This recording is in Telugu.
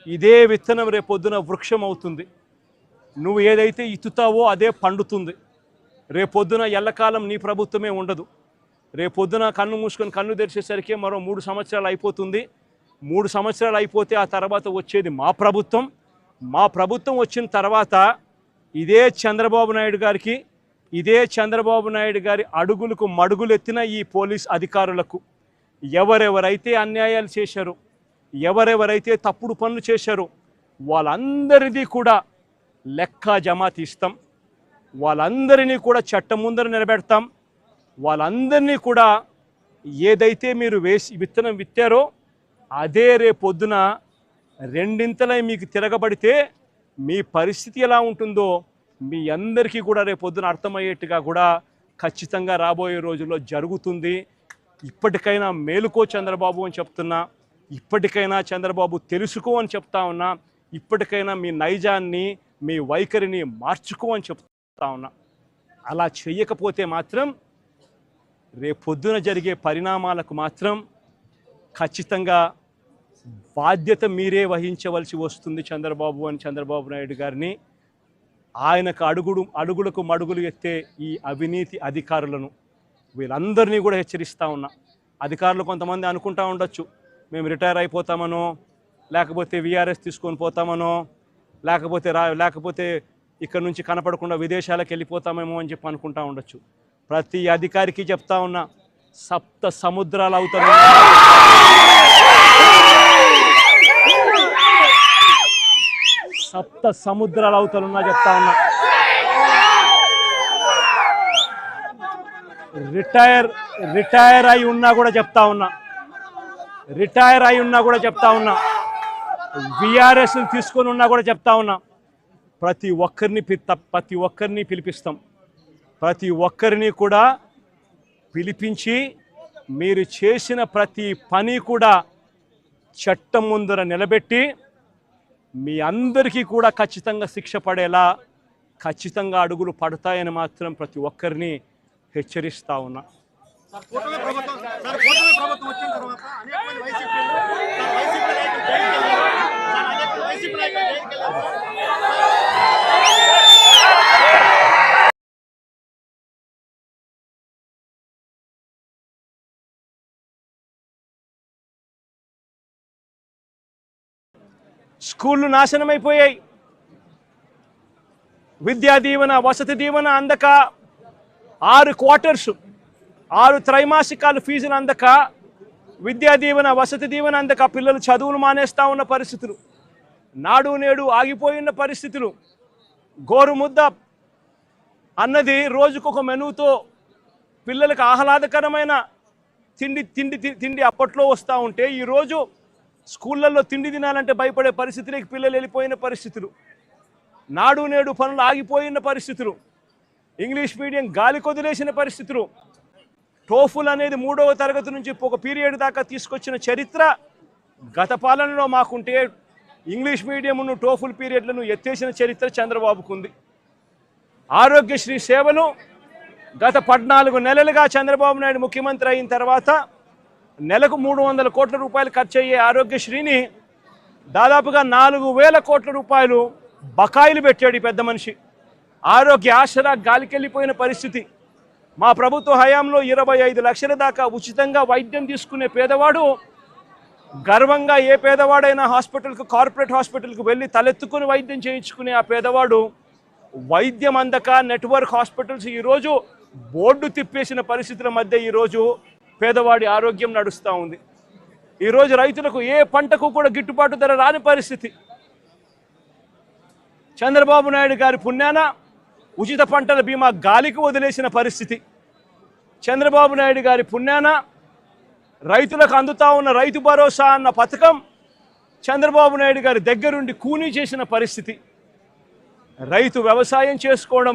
ఇదే విత్తనం రేపొద్దున వృక్షం అవుతుంది. నువ్వు ఏదైతే ఇత్తుతావో అదే పండుతుంది. రేపొద్దున ఎల్లకాలం నీ ప్రభుత్వమే ఉండదు. రేపొద్దున కన్ను మూసుకొని కన్ను తెరిచేసరికి మరో 3 సంవత్సరాలు అయిపోతుంది. 3 సంవత్సరాలు అయిపోతే ఆ తర్వాత వచ్చేది మా ప్రభుత్వం. మా ప్రభుత్వం వచ్చిన తర్వాత ఇదే చంద్రబాబు నాయుడు గారి అడుగులకు మడుగులెత్తిన ఈ పోలీస్ అధికారులకు ఎవరెవరైతే అన్యాయాలు చేశారో, ఎవరెవరైతే తప్పుడు పనులు చేశారో వాళ్ళందరిది కూడా లెక్క జమా తీస్తాం. వాళ్ళందరినీ కూడా చట్టం ముందర నిలబెడతాం. వాళ్ళందరినీ కూడా ఏదైతే మీరు విత్తనం విత్తారో అదే రేపొద్దున రెండింతలై మీకు తిరగబడితే మీ పరిస్థితి ఎలా ఉంటుందో మీ అందరికీ కూడా రేపొద్దున అర్థమయ్యేట్టుగా కూడా ఖచ్చితంగా రాబోయే రోజుల్లో జరుగుతుంది. ఇప్పటికైనా మేలుకో చంద్రబాబు అని చెప్తున్నా. ఇప్పటికైనా చంద్రబాబు తెలుసుకో అని చెప్తా ఉన్నా. ఇప్పటికైనా మీ నైజాన్ని, మీ వైఖరిని మార్చుకో అని చెప్తా ఉన్నా. అలా చెయ్యకపోతే మాత్రం రేపొద్దున జరిగే పరిణామాలకు మాత్రం ఖచ్చితంగా బాధ్యత మీరే వహించవలసి వస్తుంది చంద్రబాబు నాయుడు గారిని. ఆయనకు అడుగులకు మడుగులు ఎత్తే ఈ అవినీతి అధికారులను వీళ్ళందరినీ కూడా హెచ్చరిస్తూ ఉన్నా. అధికారులు కొంతమంది అనుకుంటా ఉండొచ్చు, మేము రిటైర్ అయిపోతామనో, లేకపోతే విఆర్ఎస్ తీసుకొని పోతామనో, లేకపోతే ఇక్కడ నుంచి కనపడకుండా విదేశాలకు వెళ్ళిపోతామేమో అని చెప్పి అనుకుంటా ఉండొచ్చు. ప్రతి అధికారికి చెప్తా ఉన్నా, 7 సముద్రాలు అవుతాయి. 7 సముద్రాలు అవుతానున్నా చెప్తా ఉన్నా. రిటైర్ అయి ఉన్నా కూడా చెప్తా ఉన్నా. విఆర్ఎస్ తీసుకొని ఉన్నా కూడా చెప్తా ఉన్నా. ప్రతి ఒక్కరిని పిలిపిస్తాం. ప్రతి ఒక్కరిని కూడా పిలిపించి మీరు చేసిన ప్రతి పని కూడా చట్టం ముందర నిలబెట్టి మీ అందరికీ కూడా ఖచ్చితంగా శిక్ష పడేలా ఖచ్చితంగా అడుగులు పడతాయని మాత్రం ప్రతి ఒక్కరిని హెచ్చరిస్తా ఉన్నా. స్కూళ్ళు నాశనమైపోయాయి. విద్యా దీవెన, వసతి దీవెన అందక 6 క్వార్టర్స్ 6 త్రైమాసికాలు ఫీజులు అందక, విద్యా దీవెన, వసతి దీవెన అందక పిల్లలు చదువులు మానేస్తూ ఉన్న పరిస్థితులు, నాడు నేడు ఆగిపోయిన పరిస్థితులు, గోరుముద్ద అన్నది రోజుకొక మెనూతో పిల్లలకు ఆహ్లాదకరమైన తిండి అప్పట్లో వస్తూ ఉంటే ఈరోజు స్కూళ్ళల్లో తిండి తినాలంటే భయపడే పరిస్థితులకి పిల్లలు వెళ్ళిపోయిన పరిస్థితులు, నాడు నేడు పనులు ఆగిపోయిన పరిస్థితులు, ఇంగ్లీష్ మీడియం గాలి కొదిలేసిన పరిస్థితులు, టోఫుల్ అనేది 3వ తరగతి నుంచి ఒక పీరియడ్ దాకా తీసుకొచ్చిన చరిత్ర గత పాలనలో మాకుంటే ఇంగ్లీష్ మీడియంను టోఫుల్ పీరియడ్లను ఎత్తేసిన చరిత్ర చంద్రబాబుకు ఉంది. ఆరోగ్యశ్రీ సేవలు గత 14 నెలలుగా చంద్రబాబు నాయుడు ముఖ్యమంత్రి అయిన తర్వాత నెలకు 300 కోట్ల రూపాయలు ఖర్చు అయ్యే ఆరోగ్యశ్రీని దాదాపుగా 4,000 కోట్ల రూపాయలు బకాయిలు పెట్టాడు ఈ పెద్ద మనిషి. ఆరోగ్య ఆసరా గాలికెళ్ళిపోయిన పరిస్థితి. మా ప్రభుత్వ హయాంలో 25 లక్షల దాకా ఉచితంగా వైద్యం తీసుకునే పేదవాడు గర్వంగా, ఏ పేదవాడైనా కార్పొరేట్ హాస్పిటల్కు వెళ్ళి తలెత్తుకుని వైద్యం చేయించుకునే ఆ పేదవాడు వైద్యం అందక నెట్వర్క్ హాస్పిటల్స్ ఈరోజు బోర్డు తిప్పేసిన పరిస్థితుల మధ్య ఈరోజు పేదవాడి ఆరోగ్యం నడుస్తూ ఉంది. ఈరోజు రైతులకు ఏ పంటకు కూడా గిట్టుబాటు ధర రాని పరిస్థితి. చంద్రబాబు నాయుడు గారి పుణ్యాన ఉచిత పంటల బీమా గాలికి వదిలేసిన పరిస్థితి. చంద్రబాబు నాయుడు గారి పుణ్యాన రైతులకు అందుతా ఉన్న రైతు భరోసా అన్న పథకం చంద్రబాబు నాయుడు గారి దగ్గరుండి కూనీ చేసిన పరిస్థితి. రైతు వ్యవసాయం చేసుకోవడం